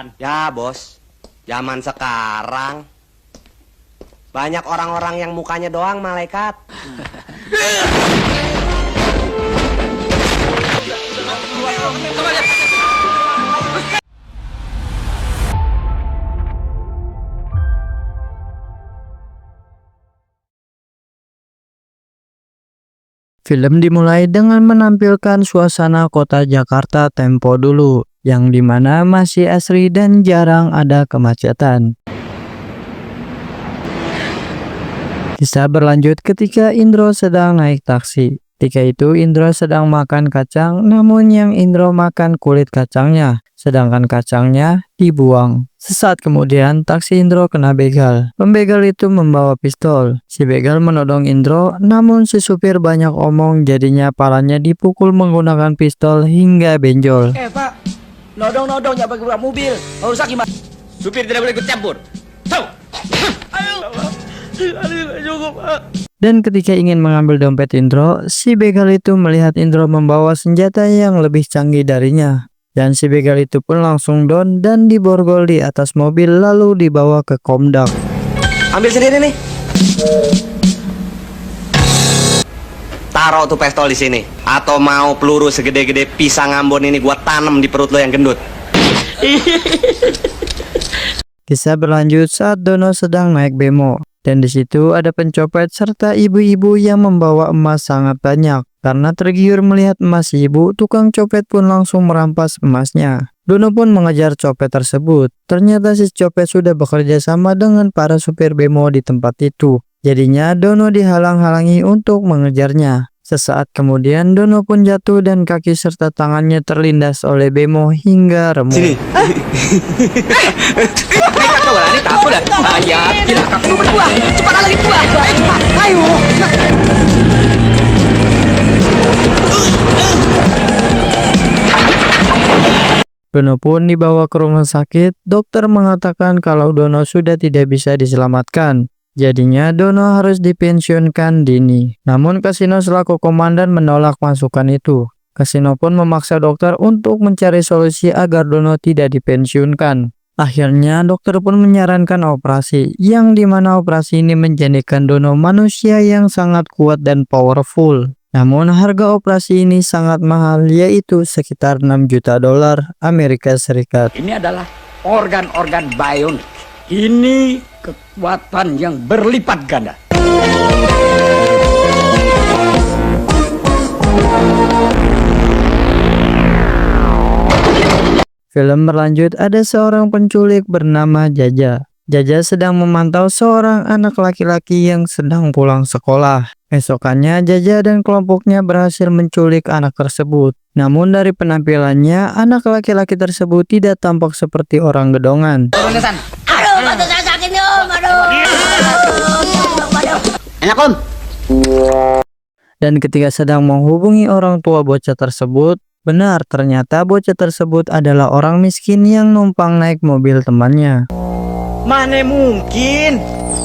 Ya bos, zaman sekarang banyak orang-orang yang mukanya doang malaikat. Film dimulai dengan menampilkan suasana kota Jakarta tempo dulu, yang dimana masih asri dan jarang ada kemacetan. Kisah berlanjut ketika Indro sedang naik taksi. Ketika itu Indro sedang makan kacang, namun yang Indro makan kulit kacangnya, sedangkan kacangnya dibuang. Sesaat kemudian, taksi Indro kena begal. Pembegal itu membawa pistol. Si begal menodong Indro, namun si supir banyak omong jadinya palanya dipukul menggunakan pistol hingga benjol. Pak, nodong-nodong ya bagi mobil. Mau rusak gimana? Supir tidak boleh ikut campur. Tahu? Aduh, cukup, Pak. Dan ketika ingin mengambil dompet Indro, si begal itu melihat Indro membawa senjata yang lebih canggih darinya. Dan si begal itu pun langsung down dan diborgol di atas mobil lalu dibawa ke Komdak. Ambil sendiri nih. Taruh tuh pistol di sini. Atau mau peluru segede-gede pisang Ambon ini gua tanam di perut lo yang gendut. Kisah berlanjut saat Dono sedang naik bemo. Dan di situ ada pencopet serta ibu-ibu yang membawa emas sangat banyak. Karena tergiur melihat emas ibu, tukang copet pun langsung merampas emasnya. Dono pun mengejar copet tersebut. Ternyata si copet sudah bekerja sama dengan para supir bemo di tempat itu. Jadinya Dono dihalang-halangi untuk mengejarnya. Sesaat kemudian Dono pun jatuh dan kaki serta tangannya terlindas oleh bemo hingga remuk. Sini. Kau berani tak boleh. Ayat, tidak kau berdua. Cepat lagi dua. Cepat, ayo. Dono pun dibawa ke rumah sakit. Dokter mengatakan kalau Dono sudah tidak bisa diselamatkan. Jadinya Dono harus dipensiunkan dini. Namun Kasino selaku komandan menolak masukan itu. Kasino pun memaksa dokter untuk mencari solusi agar Dono tidak dipensiunkan. Akhirnya dokter pun menyarankan operasi, yang dimana operasi ini menjadikan Dono manusia yang sangat kuat dan powerful. Namun harga operasi ini sangat mahal, yaitu sekitar 6 juta dolar Amerika Serikat. Ini adalah organ-organ bionik. Ini kekuatan yang berlipat ganda. Film berlanjut, ada seorang penculik bernama Jaja. Jaja sedang memantau seorang anak laki-laki yang sedang pulang sekolah. Esokannya Jaja dan kelompoknya berhasil menculik anak tersebut. Namun dari penampilannya, anak laki-laki tersebut tidak tampak seperti orang gedongan. Aduh, mata saya sakit om. Aduh. Enak om. Dan ketika sedang menghubungi orang tua bocah tersebut, benar ternyata bocah tersebut adalah orang miskin yang numpang naik mobil temannya. Mana mungkin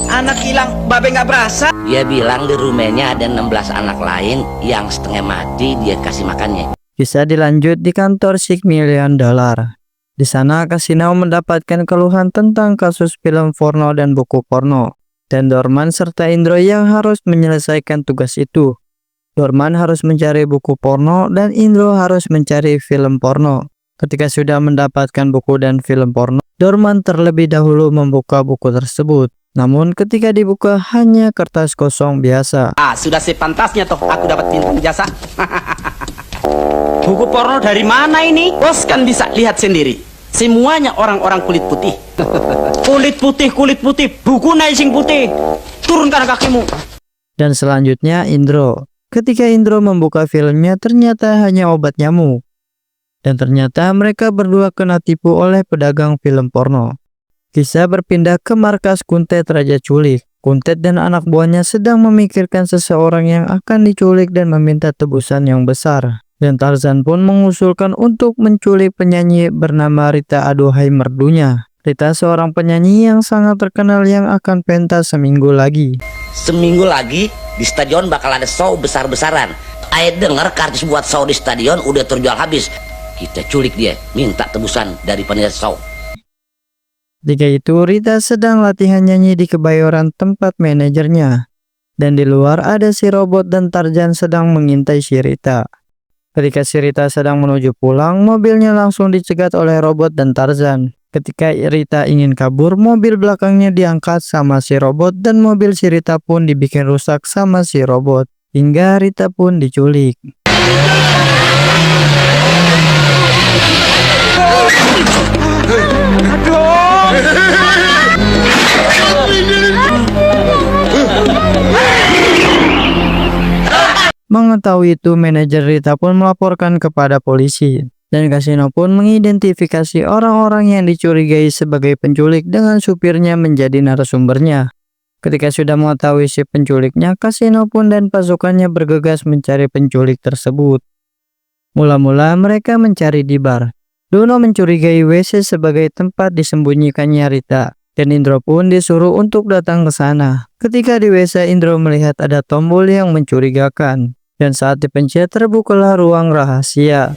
anak hilang babe nggak berasa. Dia bilang di rumahnya ada 16 anak lain yang setengah mati dia kasih makannya. Kisah dilanjut di kantor $6 million. Di sana Kasino mendapatkan keluhan tentang kasus film porno dan buku porno. Dan Dorman serta Indro yang harus menyelesaikan tugas itu. Dorman harus mencari buku porno dan Indro harus mencari film porno. Ketika sudah mendapatkan buku dan film porno, Dorman terlebih dahulu membuka buku tersebut. Namun ketika dibuka hanya kertas kosong biasa. Sudah sepantasnya toh aku dapat bintang jasa. Buku porno dari mana ini? Bos kan bisa lihat sendiri. Semuanya orang-orang kulit putih. Kulit putih. Buku naising putih. Turunkan kakimu. Dan selanjutnya Indro. Ketika Indro membuka filmnya ternyata hanya obat nyamuk. Dan ternyata mereka berdua kena tipu oleh pedagang film porno. Kisah berpindah ke markas Kuntet Raja Culik. Kuntet dan anak buahnya sedang memikirkan seseorang yang akan diculik dan meminta tebusan yang besar. Dan Tarzan pun mengusulkan untuk menculik penyanyi bernama Rita Aduhai Merdunya. Rita seorang penyanyi yang sangat terkenal yang akan pentas seminggu lagi. Seminggu lagi di stadion bakal ada show besar-besaran. Ayo denger kartis buat show di stadion udah terjual habis. Kita culik dia, minta tebusan dari panitia show. Ketika itu Rita sedang latihan nyanyi di Kebayoran tempat manajernya. Dan di luar ada si robot dan Tarzan sedang mengintai si Rita. Ketika si Rita sedang menuju pulang, mobilnya langsung dicegat oleh robot dan Tarzan. Ketika Rita ingin kabur, mobil belakangnya diangkat sama si robot dan mobil si Rita pun dibikin rusak sama si robot. Hingga Rita pun diculik. Mengetahui itu, manajer Rita pun melaporkan kepada polisi. Dan kasino pun mengidentifikasi orang-orang yang dicurigai sebagai penculik dengan supirnya menjadi narasumbernya. Ketika sudah mengetahui si penculiknya, kasino pun dan pasukannya bergegas mencari penculik tersebut. Mula-mula mereka mencari di bar. Dono mencurigai WC sebagai tempat disembunyikannya Rita. Dan Indro pun disuruh untuk datang ke sana. Ketika di WC, Indro melihat ada tombol yang mencurigakan. Dan saat dipencet, terbukalah ruang rahasia.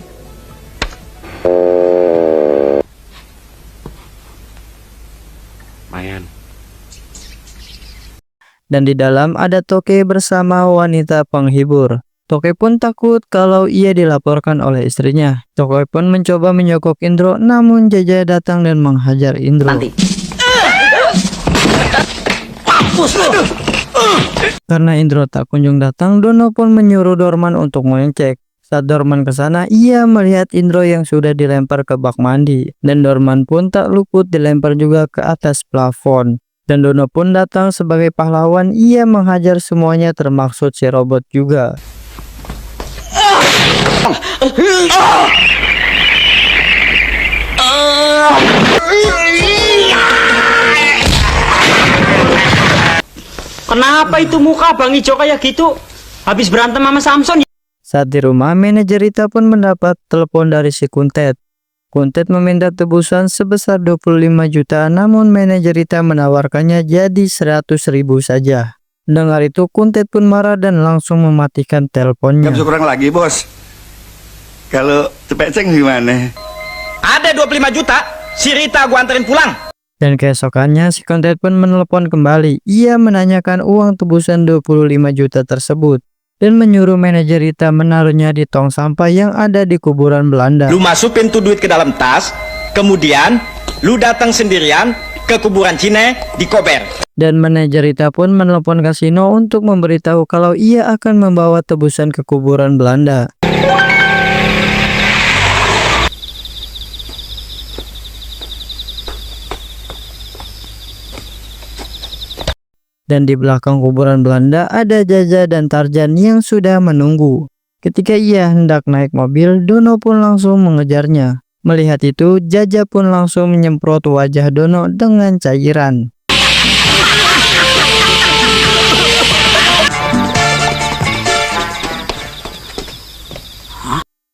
Mayan. Dan di dalam ada Toke bersama wanita penghibur. Toke pun takut kalau ia dilaporkan oleh istrinya. Toke pun mencoba menyokok Indro, namun Jaja datang dan menghajar Indro. Nanti. Mampus lu. Karena Indro tak kunjung datang, Dono pun menyuruh Dorman untuk mengecek. Saat Dorman ke sana, ia melihat Indro yang sudah dilempar ke bak mandi. Dan Dorman pun tak luput dilempar juga ke atas plafon. Dan Dono pun datang sebagai pahlawan, ia menghajar semuanya termaksud si robot juga. Kenapa itu muka Bang Ijo kayak gitu? Habis berantem sama Samson. Saat di rumah, manajer Rita pun mendapat telepon dari si Kuntet. Kuntet meminta tebusan sebesar 25 juta, namun manajer Rita menawarkannya jadi 100.000 saja. Dengar itu, Kuntet pun marah dan langsung mematikan teleponnya. Gak bisa kurang lagi, bos. Kalau cepet ceng gimana? Ada 25 juta, si Rita gua anterin pulang. Dan keesokannya si Kuntet pun menelepon kembali. Ia menanyakan uang tebusan 25 juta tersebut dan menyuruh manajer Rita menaruhnya di tong sampah yang ada di kuburan Belanda. Lu masukin tuh duit ke dalam tas, kemudian lu datang sendirian ke kuburan Cine di Kober. Dan manajer Rita pun menelepon kasino untuk memberitahu kalau ia akan membawa tebusan ke kuburan Belanda. Dan di belakang kuburan Belanda ada Jaja dan Tarzan yang sudah menunggu. Ketika ia hendak naik mobil, Dono pun langsung mengejarnya. Melihat itu, Jaja pun langsung menyemprot wajah Dono dengan cairan.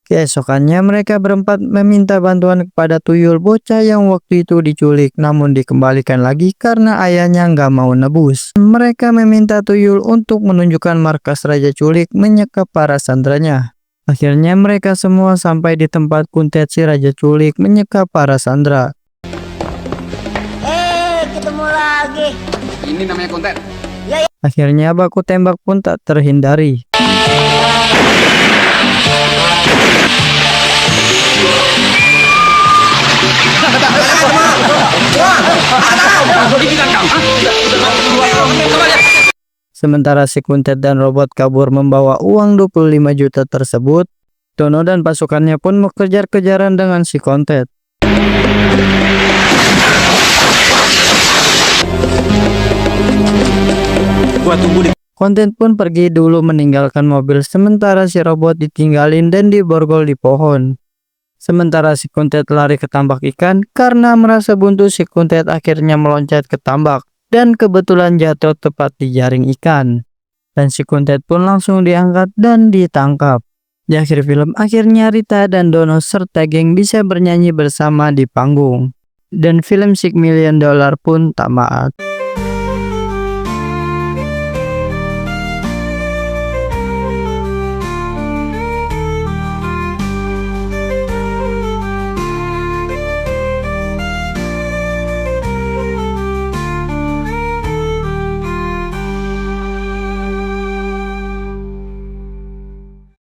Keesokannya mereka berempat meminta bantuan kepada Tuyul, bocah yang waktu itu diculik namun dikembalikan lagi karena ayahnya nggak mau nebus. Mereka meminta Tuyul untuk menunjukkan markas Raja Culik menyekap para sandranya. Akhirnya mereka semua sampai di tempat Kuntet si Raja Culik menyekap para sandra. Ketemu lagi. Ini namanya konten. Akhirnya baku tembak pun tak terhindari. Sementara si Kuntet dan robot kabur membawa uang 25 juta tersebut, Dono dan pasukannya pun mengejar-kejaran dengan si Kuntet. Gua tunggu di Kuntet pun pergi dulu meninggalkan mobil, sementara si robot ditinggalin dan diborgol di pohon. Sementara si Kuntet lari ke tambak ikan, karena merasa buntu si Kuntet akhirnya meloncat ke tambak dan kebetulan jatuh tepat di jaring ikan. Dan si Kuntet pun langsung diangkat dan ditangkap. Di akhir film, akhirnya Rita dan Dono serta geng bisa bernyanyi bersama di panggung. Dan film $6 Million pun tamat.